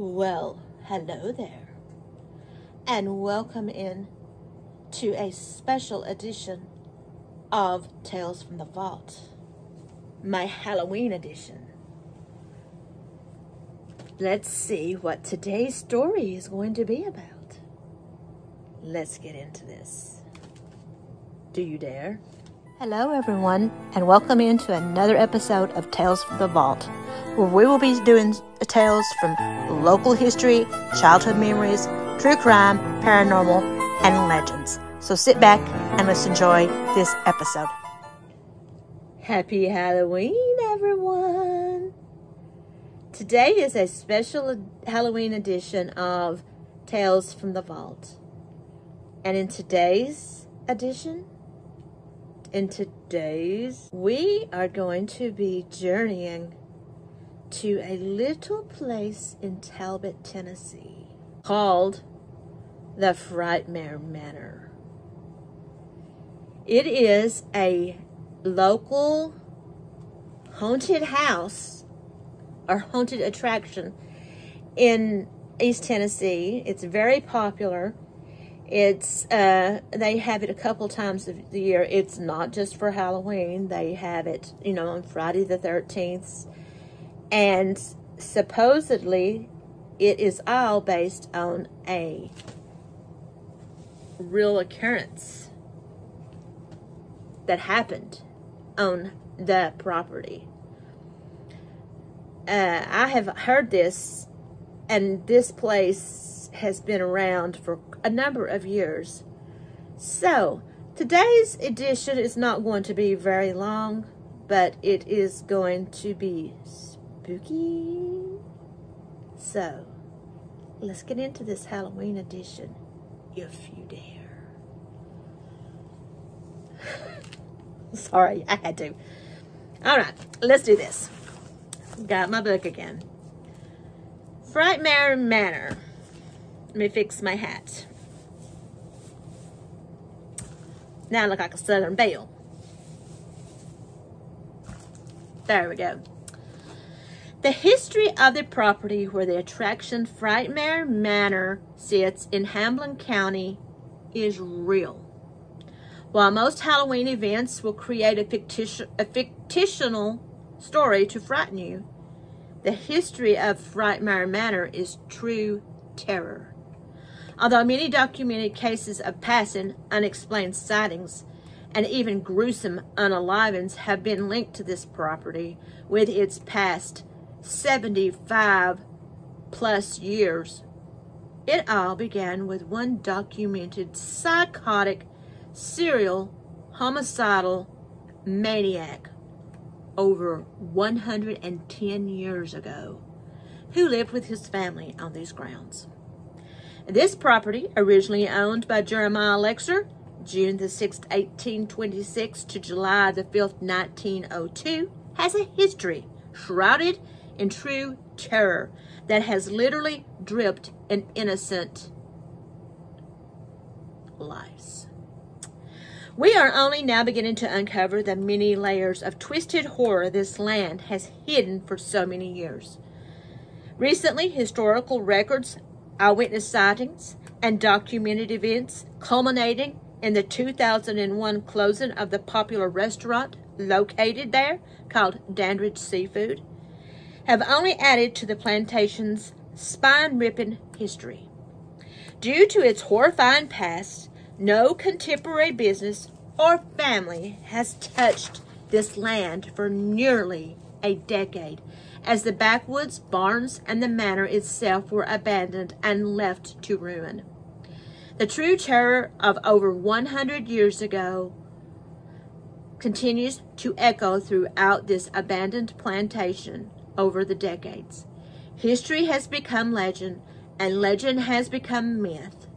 Well, hello there, and welcome in to a special edition of Tales from the Vault, my Halloween edition. Let's see what today's story is going to be about. Let's get into this. Do you dare? Hello everyone, and welcome into another episode of Tales from the Vault, where we will be doing tales from local history, childhood memories, true crime, paranormal, and legends. So sit back and let's enjoy this episode. Happy Halloween, everyone! Today is a special Halloween edition of Tales from the Vault. And in today's edition, we are going to be journeying to a little place in Talbot, Tennessee, called the Frightmare Manor. It is a local haunted house or haunted attraction in East Tennessee. It's very popular. It's they have it a couple times of the year. It's not just for Halloween. They have it, on Friday the 13th. And supposedly, it is all based on a real occurrence that happened on the property. I have heard this, and this place has been around for a number of years. So, today's edition is not going to be very long, but it is going to be spooky. So, let's get into this Halloween edition, if you dare. Sorry, I had to. All right, let's do this. Got my book again. Frightmare Manor. Let me fix my hat. Now I look like a Southern belle. There we go. The history of the property where the attraction Frightmare Manor sits in Hamlin County is real. While most Halloween events will create a fictional story to frighten you, the history of Frightmare Manor is true terror. Although many documented cases of passing, unexplained sightings, and even gruesome unalivings have been linked to this property with its past 75 plus years, it all began with one documented psychotic serial homicidal maniac over 110 years ago who lived with his family on these grounds. This property, originally owned by Jeremiah Lexer, June the 6th, 1826 to July the 5th, 1902, has a history shrouded in true terror that has literally dripped in innocent lives. We are only now beginning to uncover the many layers of twisted horror this land has hidden for so many years. Recently, historical records, eyewitness sightings, and documented events culminating in the 2001 closing of the popular restaurant located there called Dandridge Seafood have only added to the plantation's spine-ripping history. Due to its horrifying past, no contemporary business or family has touched this land for nearly a decade, as the backwoods, barns, and the manor itself were abandoned and left to ruin. The true terror of over 100 years ago continues to echo throughout this abandoned plantation over the decades. History has become legend, and legend has become myth.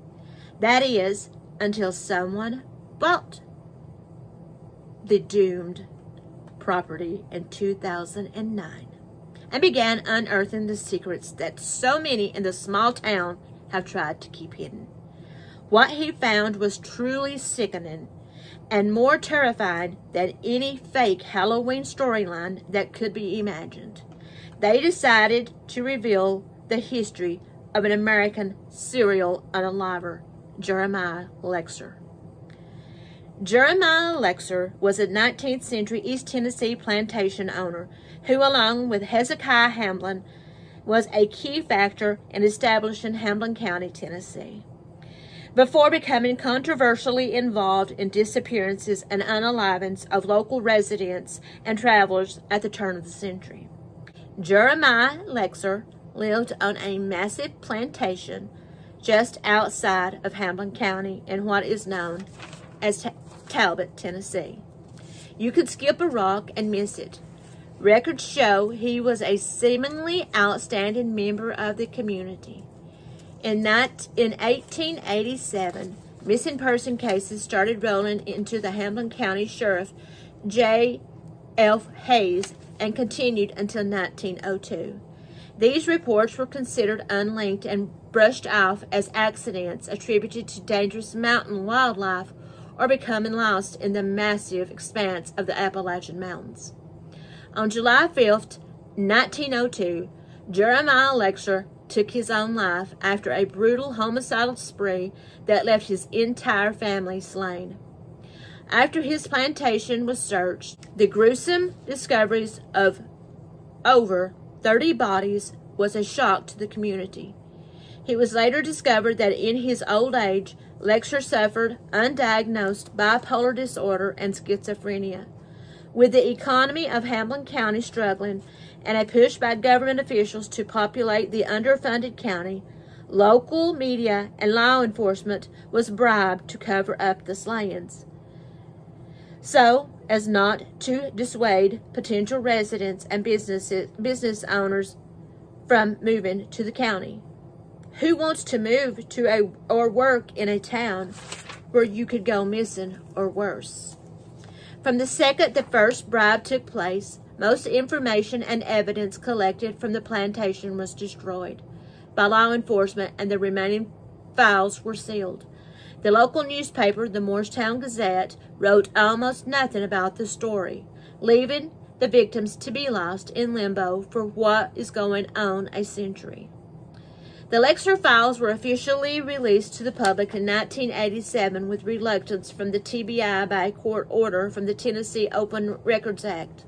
That is, until someone bought the doomed property in 2009 and began unearthing the secrets that so many in the small town have tried to keep hidden. What he found was truly sickening and more terrifying than any fake Halloween storyline that could be imagined. They decided to reveal the history of an American serial unaliver, Jeremiah Lexer. Jeremiah Lexer was a 19th century East Tennessee plantation owner who, along with Hezekiah Hamblin, was a key factor in establishing Hamblin County, Tennessee, before becoming controversially involved in disappearances and unalivings of local residents and travelers at the turn of the century. Jeremiah Lexer lived on a massive plantation just outside of Hamblin County in what is known as Talbot, Tennessee. You could skip a rock and miss it. Records show he was a seemingly outstanding member of the community. In 1887, missing person cases started rolling into the Hamblin County Sheriff J. F. Hayes and continued until 1902. These reports were considered unlinked and brushed off as accidents attributed to dangerous mountain wildlife or becoming lost in the massive expanse of the Appalachian Mountains. On July 5th, 1902, Jeremiah Lexer took his own life after a brutal homicidal spree that left his entire family slain. After his plantation was searched, the gruesome discoveries of over 30 bodies was a shock to the community. It was later discovered that in his old age, Lexer suffered undiagnosed bipolar disorder and schizophrenia. With the economy of Hamblin County struggling and a push by government officials to populate the underfunded county, local media and law enforcement was bribed to cover up the slayings, so as not to dissuade potential residents and business owners from moving to the county. Who wants to move to or work in a town where you could go missing or worse? From the second the first bribe took place, most information and evidence collected from the plantation was destroyed by law enforcement, and the remaining files were sealed. The local newspaper, the Morristown Gazette, wrote almost nothing about the story, leaving the victims to be lost in limbo for what is going on a century. The Lexer files were officially released to the public in 1987 with reluctance from the TBI by a court order from the Tennessee Open Records Act.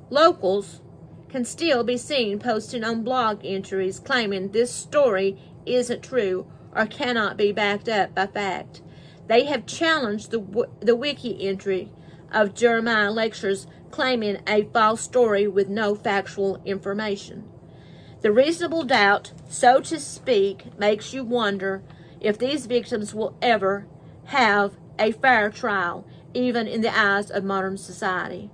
Locals can still be seen posting on blog entries claiming this story isn't true or cannot be backed up by fact. They have challenged the wiki entry of Jeremiah Lexer's claiming a false story with no factual information. The reasonable doubt, so to speak, makes you wonder if these victims will ever have a fair trial, even in the eyes of modern society.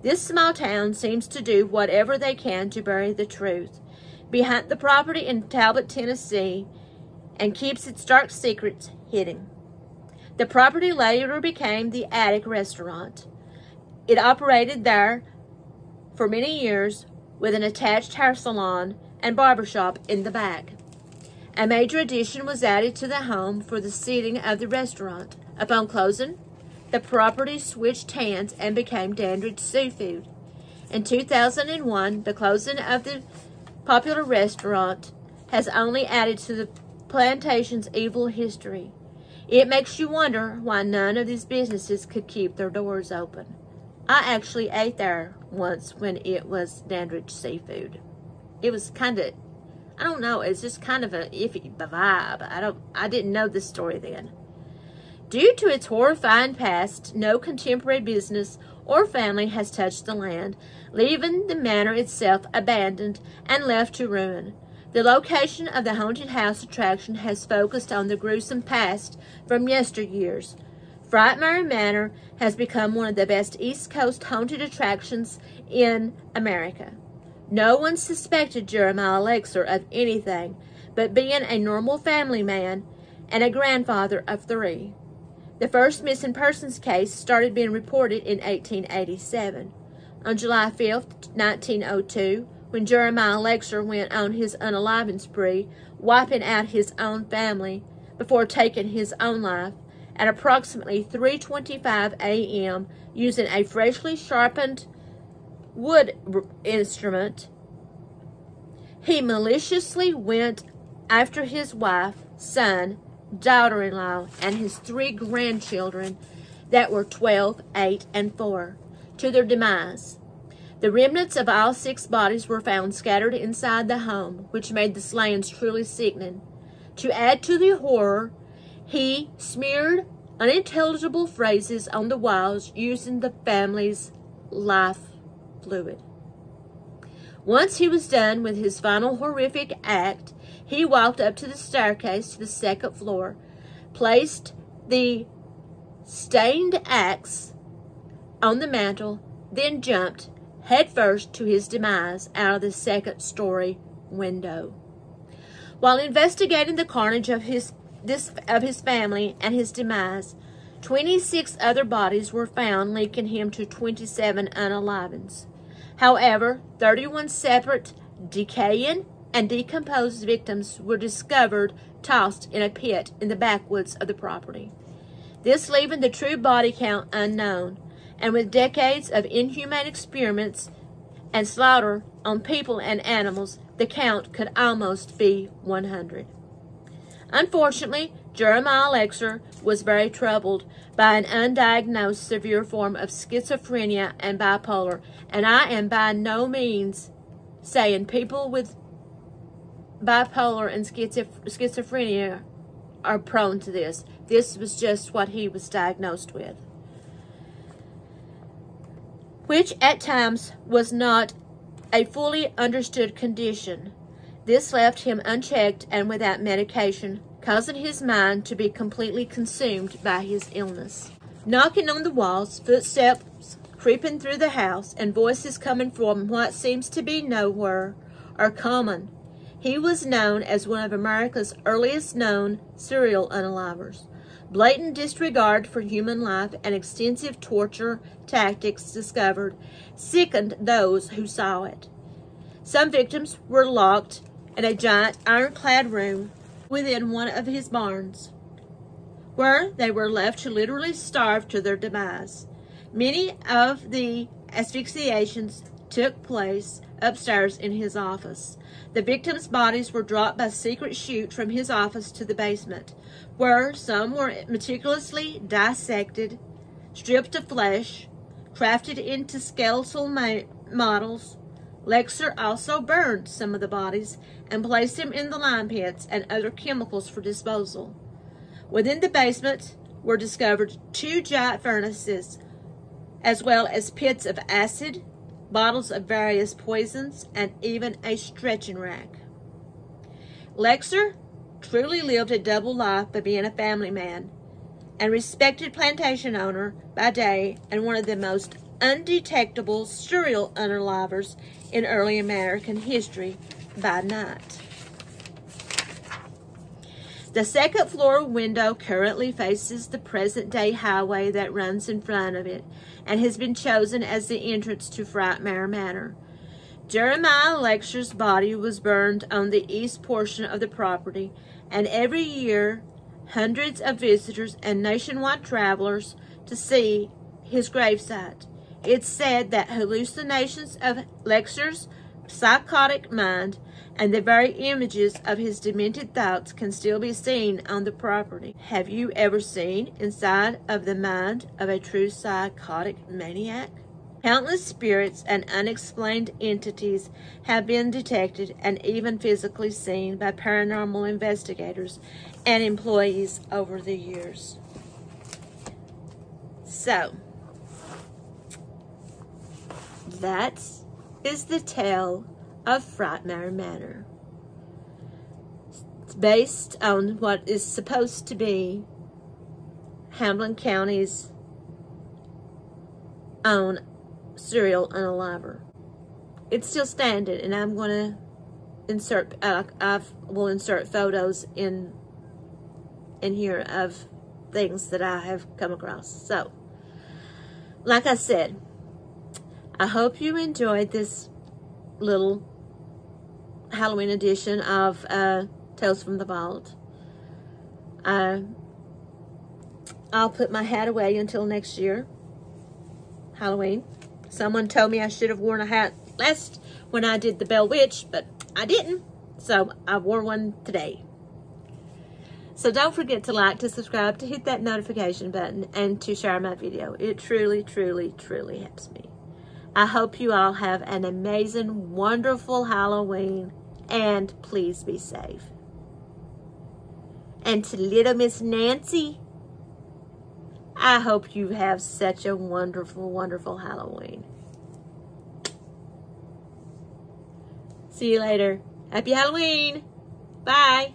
This small town seems to do whatever they can to bury the truth behind the property in Talbot, Tennessee, and keeps its dark secrets hidden. The property later became the Attic Restaurant. It operated there for many years with an attached hair salon and barbershop in the back. A major addition was added to the home for the seating of the restaurant. Upon closing, the property switched hands and became Dandridge Seafood. In 2001, the closing of the popular restaurant has only added to the plantation's evil history. It makes you wonder why none of these businesses could keep their doors open. I actually ate there once when it was Dandridge Seafood. It was kind of, I don't know, it's just kind of a iffy vibe. I didn't know this story then. Due to its horrifying past, no contemporary business or family has touched the land, leaving the manor itself abandoned and left to ruin. The location of the haunted house attraction has focused on the gruesome past from yesteryears. Frightmare Manor has become one of the best East Coast haunted attractions in America. No one suspected Jeremiah Lexer of anything but being a normal family man and a grandfather of 3. The first missing persons case started being reported in 1887. On July 5th, 1902, when Jeremiah Lexer went on his unaliving spree, wiping out his own family before taking his own life, at approximately 3:25 a.m. using a freshly sharpened wood instrument, He maliciously went after his wife, son, daughter-in-law, and his 3 grandchildren that were 12, 8, and 4, to their demise. The remnants of all 6 bodies were found scattered inside the home, which made the slayings truly sickening. To add to the horror, he smeared unintelligible phrases on the walls using the family's life fluid. Once he was done with his final horrific act, he walked up to the staircase to the 2nd floor, placed the stained axe on the mantel, then jumped headfirst to his demise out of the 2nd-story window. While investigating the carnage of his family and his demise, 26 other bodies were found, linking him to 27 unaliveds. However, 31 separate decaying and decomposed victims were discovered tossed in a pit in the backwoods of the property. This leaving the true body count unknown, and with decades of inhumane experiments and slaughter on people and animals, the count could almost be 100. Unfortunately, Jeremiah Lexer was very troubled by an undiagnosed severe form of schizophrenia and bipolar, and I am by no means saying people with bipolar and schizophrenia are prone to this. This was just what he was diagnosed with, which at times was not a fully understood condition. This left him unchecked and without medication, causing his mind to be completely consumed by his illness. Knocking on the walls, footsteps creeping through the house, and voices coming from what seems to be nowhere are common. He was known as one of America's earliest known serial unalivers. Blatant disregard for human life and extensive torture tactics discovered sickened those who saw it. Some victims were locked in a giant ironclad room within one of his barns, where they were left to literally starve to their demise. Many of the asphyxiations took place upstairs in his office. The victims' bodies were dropped by secret chute from his office to the basement, where some were meticulously dissected, stripped of flesh, crafted into skeletal models. Lexer also burned some of the bodies and placed them in the lime pits and other chemicals for disposal. Within the basement were discovered 2 giant furnaces, as well as pits of acid, bottles of various poisons, and even a stretching rack. Lexer truly lived a double life by being a family man and respected plantation owner by day and one of the most undetectable serial unalivers in early American history by night. The 2nd floor window currently faces the present-day highway that runs in front of it and has been chosen as the entrance to Frightmare Manor. Jeremiah Lexer's body was burned on the east portion of the property, and every year hundreds of visitors and nationwide travelers to see his gravesite. It's said that hallucinations of Lexer's psychotic mind and the very images of his demented thoughts can still be seen on the property. Have you ever seen inside of the mind of a true psychotic maniac? Countless spirits and unexplained entities have been detected and even physically seen by paranormal investigators and employees over the years. So, that is the tale of Frightmare Manor. It's based on what is supposed to be Hamlin County's own serial unaliver. It's still standing, and I'm going to insert, I will insert photos in here of things that I have come across. So, like I said, I hope you enjoyed this little Halloween edition of Tales from the Vault. I'll put my hat away until next year, Halloween. Someone told me I should have worn a hat last when I did the Bell Witch, but I didn't, so I wore one today. So don't forget to like, to subscribe, to hit that notification button, and to share my video. It truly, truly, truly helps me. I hope you all have an amazing, wonderful Halloween, and please be safe. And to little Miss Nancy, I hope you have such a wonderful, wonderful Halloween. See you later. Happy Halloween. Bye.